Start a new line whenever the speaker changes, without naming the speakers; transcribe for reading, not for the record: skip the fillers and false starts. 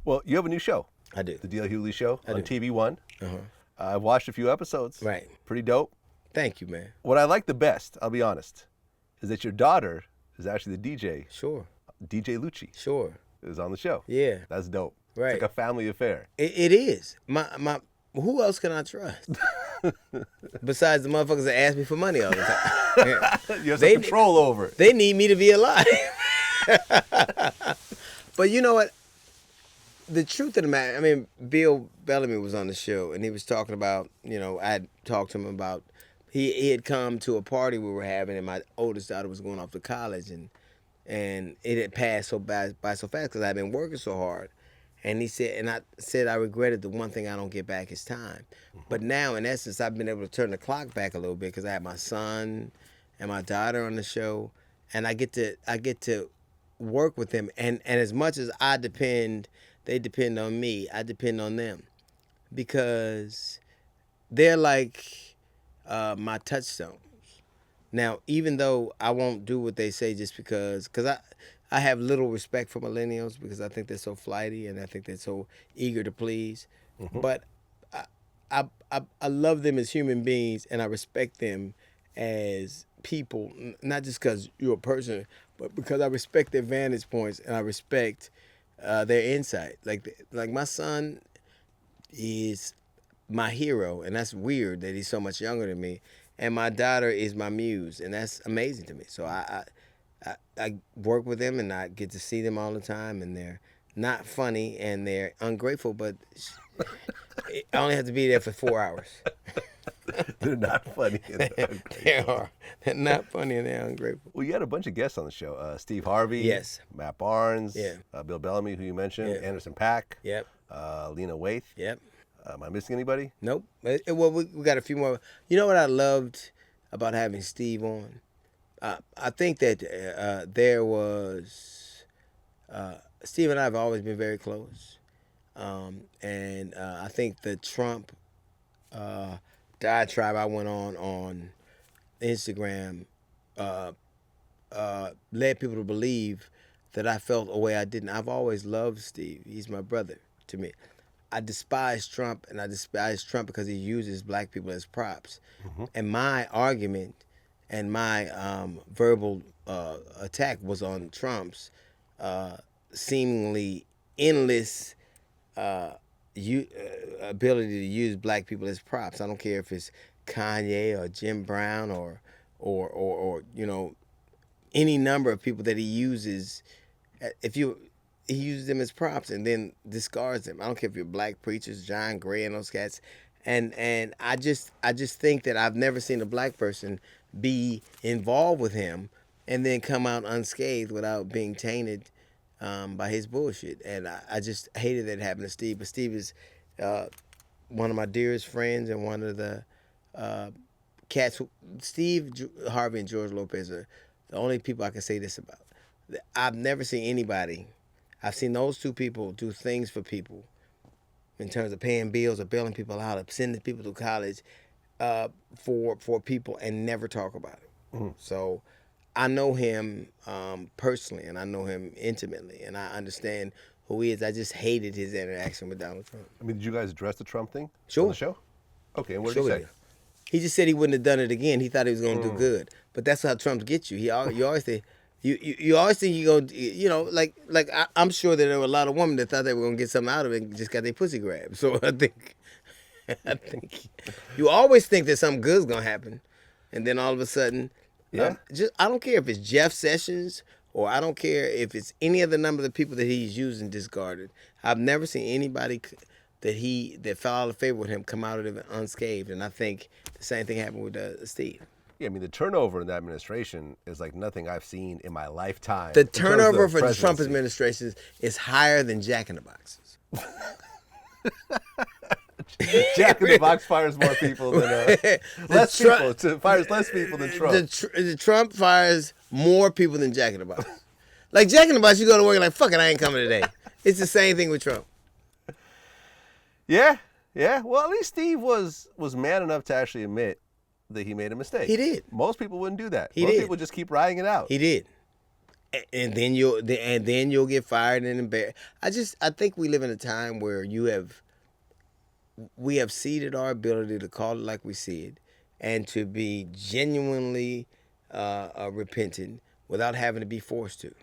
Well, you have a new show.
I do.
The D.L. Hughley Show on
do.
TV One.
Uh-huh.
I've watched a few episodes.
Right.
Pretty dope.
Thank you, man.
What I like the best, I'll be honest, is that your daughter is actually the DJ.
Sure.
DJ Lucci
Sure.
is on the show.
Yeah.
That's dope.
Right.
It's like a family affair.
It is. Who else can I trust? Besides the motherfuckers that ask me for money all the time. Yeah.
You have some control over it.
They need me to be alive. But you know what? The truth of the matter, I mean, Bill Bellamy was on the show, and he was talking about, I had talked to him about, he had come to a party we were having, and my oldest daughter was going off to college, and it had passed by so fast because I'd been working so hard. And he said, I regretted the one thing I don't get back is time. Mm-hmm. But now, in essence, I've been able to turn the clock back a little bit because I have my son and my daughter on the show, and I get to work with them. And as much as they depend on me, I depend on them because they're like my touchstones. Now, even though I won't do what they say just because I have little respect for millennials because I think they're so flighty and I think they're so eager to please. Mm-hmm. But I love them as human beings and I respect them as people, not just because you're a person, but because I respect their vantage points and I respect their insight. Like my son is my hero, and that's weird that he's so much younger than me. And my daughter is my muse, and that's amazing to me. So I work with them, and I get to see them all the time, and they're not funny, and they're ungrateful, but I only have to be there for 4 hours.
They're not funny. And they're ungrateful.
They are. They're not funny, and they're ungrateful.
Well, you had a bunch of guests on the show. Steve Harvey.
Yes.
Matt Barnes.
Yeah.
Bill Bellamy, who you mentioned.
Yeah.
Anderson .Paak.
Yep.
Lena Waithe.
Yep.
Am I missing anybody?
Nope. Well, we got a few more. You know what I loved about having Steve on? I think that there was Steve and I have always been very close, and I think the Trump diatribe I went on Instagram led people to believe that I felt a way I didn't. I've always loved Steve. He's my brother to me. I despise Trump, and I despise Trump because he uses black people as props. Mm-hmm. And my argument and my verbal attack was on Trump's seemingly endless ability to use black people as props. I don't care if it's Kanye or Jim Brown or any number of people that he uses. He uses them as props and then discards them. I don't care if you're black preachers, John Gray and those cats. And I just think that I've never seen a black person be involved with him and then come out unscathed without being tainted by his bullshit. And I just hated that happened to Steve. But Steve is one of my dearest friends and one of the cats Steve Harvey and George Lopez are the only people I can say this about. I've never seen anybody. I've seen those two people do things for people in terms of paying bills or bailing people out or sending people to college for people and never talk about it. Mm-hmm. So I know him personally and I know him intimately and I understand who he is. I just hated his interaction with Donald Trump.
I mean, did you guys address the Trump thing
on
the show? Okay, and what did he say?
He just said he wouldn't have done it again. He thought he was going to do good. But that's how Trump gets you. You always think... You always think you're going to, I'm sure that there were a lot of women that thought they were going to get something out of it and just got their pussy grabbed. So I think you always think that something good's going to happen. And then all of a sudden, I don't care if it's Jeff Sessions or I don't care if it's any other number of the people that he's using discarded. I've never seen anybody that fell out of favor with him come out of it unscathed. And I think the same thing happened with Steve.
Yeah, I mean, the turnover in the administration is like nothing I've seen in my lifetime.
The turnover for the Trump administration is higher than Jack in the Boxes.
Jack in the Box fires more people than fires less people than Trump.
The Trump fires more people than Jack in the Box. Like Jack in the Box, you go to work and like, fuck it, I ain't coming today. It's the same thing with Trump.
Yeah. Well, at least Steve was man enough to actually admit that he made a mistake.
He did.
Most people wouldn't do that.
Most
people would just keep riding it out.
He did. and then you'll get fired and embarrassed. I think we live in a time where we have ceded our ability to call it like we see it, and to be genuinely repentant without having to be forced to.